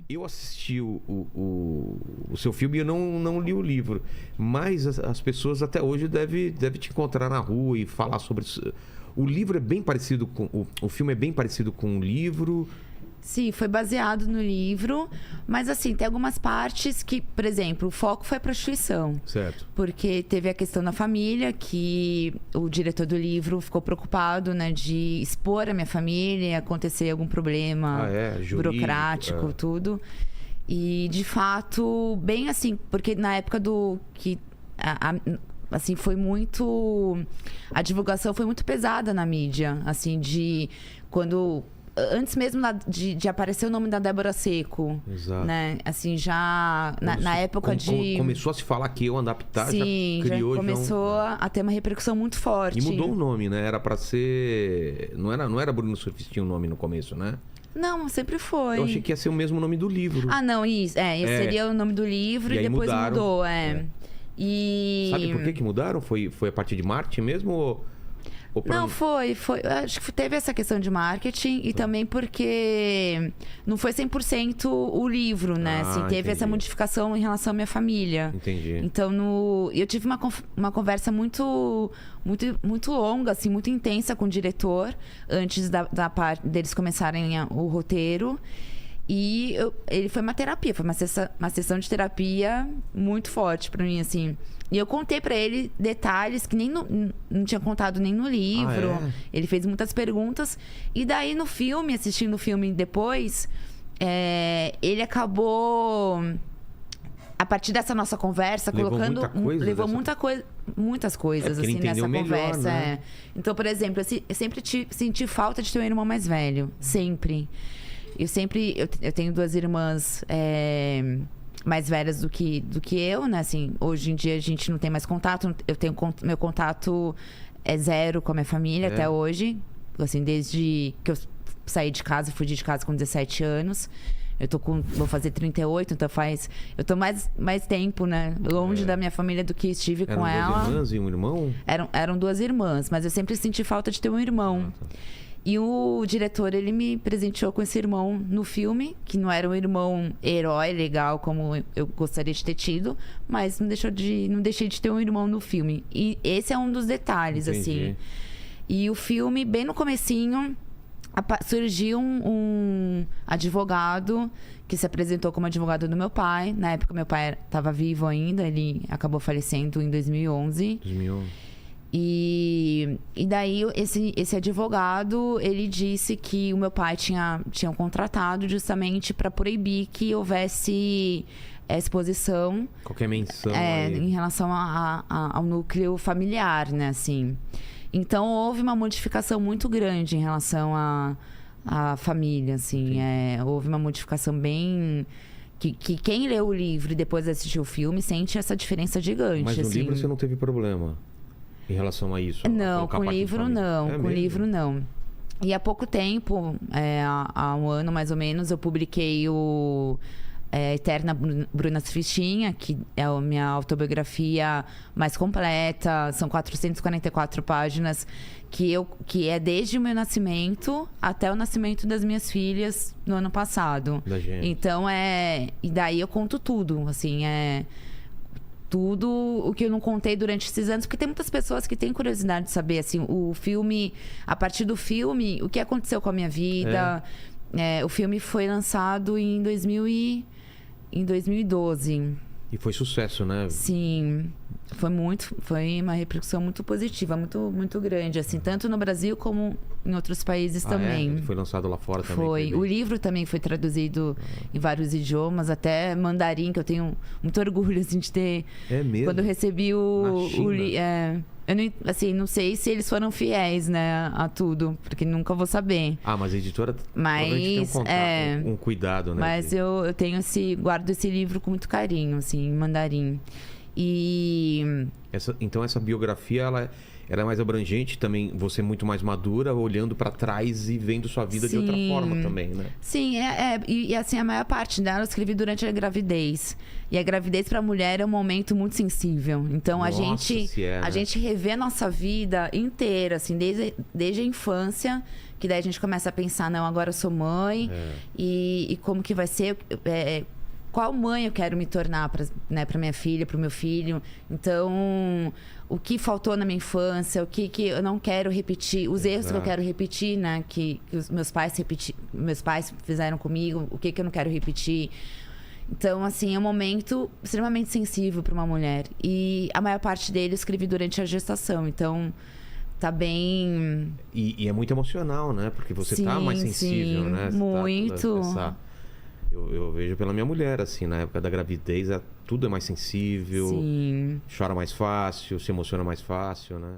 Eu assisti o seu filme e eu não li o livro. Mas as pessoas até hoje devem te encontrar na rua e falar sobre isso. O livro é bem parecido com... O filme é bem parecido com o livro... Sim, foi baseado no livro, mas assim, tem algumas partes que, por exemplo, o foco foi a prostituição. Certo. Porque teve a questão da família, que o diretor do livro ficou preocupado, né, de expor a minha família, acontecer algum problema jurídico, burocrático, tudo. E, de fato, bem assim, porque na época do... que assim, foi muito... A divulgação foi muito pesada na mídia, assim, de... Quando... Antes mesmo de aparecer o nome da Débora Seco. Exato. Né? Assim, já... Na época de... Começou a se falar que eu andaptar, sim, já criou... já começou a ter uma repercussão muito forte. E mudou o nome, né? Era pra ser... Não era Bruno Surfistinha o nome no começo, né? Não, sempre foi. Eu achei que ia ser o mesmo nome do livro. Ah, não, isso. Esse seria o nome do livro e depois mudaram. mudou, E... Sabe por que mudaram? Foi a partir de marketing mesmo ou Não, foi. Acho que teve essa questão de marketing e também porque não foi 100% o livro, né? Assim, teve entendi. essa modificação em relação à minha família. Entendi. Então, eu tive uma conversa muito longa, assim, muito intensa com o diretor antes da parte deles começarem o roteiro. E ele foi uma terapia, foi uma sessão de terapia muito forte pra mim, assim. E eu contei pra ele detalhes que nem não tinha contado nem no livro. Ele fez muitas perguntas. E daí no filme, assistindo o filme depois, ele acabou... A partir dessa nossa conversa, colocando... Levou muitas coisas, assim, nessa conversa. Né? Então, por exemplo, eu sempre senti falta de ter um irmão mais velho. Sempre. Eu tenho duas irmãs mais velhas do que eu, né? Assim, hoje em dia a gente não tem mais contato. Meu contato é zero com a minha família até hoje. Assim, desde que eu saí de casa, fui de casa com 17 anos. Vou fazer 38, então eu tô mais tempo, né? Longe da minha família do que estive com ela. Eram duas irmãs e um irmão? Eram duas irmãs, mas eu sempre senti falta de ter um irmão. E o diretor, ele me presenteou com esse irmão no filme, que não era um irmão herói legal como eu gostaria de ter tido, mas não deixei de ter um irmão no filme. E esse é um dos detalhes, assim. E o filme, bem no comecinho, surgiu um advogado que se apresentou como advogado do meu pai. Na época, meu pai estava vivo ainda, ele acabou falecendo em 2011. 2011. E daí, esse advogado, ele disse que o meu pai tinha contratado justamente para proibir que houvesse exposição... Qualquer menção em relação ao núcleo familiar, né, assim. Então, houve uma modificação muito grande em relação à família, assim. Houve uma modificação bem... Que quem leu o livro e depois assistiu o filme sente essa diferença gigante. Mas no assim. livro você não teve problema em relação a isso? Não, com o livro não. Com o livro não. E há pouco tempo, há um ano mais ou menos, eu publiquei o Eterna Bruna Surfistinha, que é a minha autobiografia mais completa. São 444 páginas, que é desde o meu nascimento até o nascimento das minhas filhas no ano passado. Então, e daí eu conto tudo, assim, tudo o que eu não contei durante esses anos, porque tem muitas pessoas que têm curiosidade de saber, assim, o filme, a partir do filme, o que aconteceu com a minha vida. O filme foi lançado em 2012. E foi sucesso, né? Sim, foi uma repercussão muito positiva, muito, muito grande, assim, tanto no Brasil como em outros países também. Foi lançado lá fora também? Foi. O livro também foi traduzido em vários idiomas, até mandarim, que eu tenho muito orgulho, assim, de ter... É mesmo? Quando eu recebi eu não sei se eles foram fiéis, né, a tudo, porque nunca vou saber. Mas a editora tem um cuidado, né? Mas eu guardo esse livro com muito carinho, assim, em mandarim. Então essa biografia, ela é mais abrangente também, você é muito mais madura, olhando pra trás e vendo sua vida de outra Sim. forma também, né? Sim, e assim, a maior parte dela eu escrevi durante a gravidez. E a gravidez pra mulher é um momento muito sensível. Então Nossa, a gente revê a nossa vida inteira, assim, desde a infância, que daí a gente começa a pensar, não, agora eu sou mãe, e como que vai ser, qual mãe eu quero me tornar pra minha filha, pro meu filho. Então, o que faltou na minha infância, o que eu não quero repetir, os erros que eu quero repetir, né? Que os meus pais fizeram comigo, o que eu não quero repetir. Então, assim, é um momento extremamente sensível para uma mulher. E a maior parte dele eu escrevi durante a gestação. Então, tá bem... E é muito emocional, né? Porque você tá mais sensível, sim, né? Você muito. Eu vejo pela minha mulher, assim, na época da gravidez, tudo é mais sensível, Sim. chora mais fácil, se emociona mais fácil, né?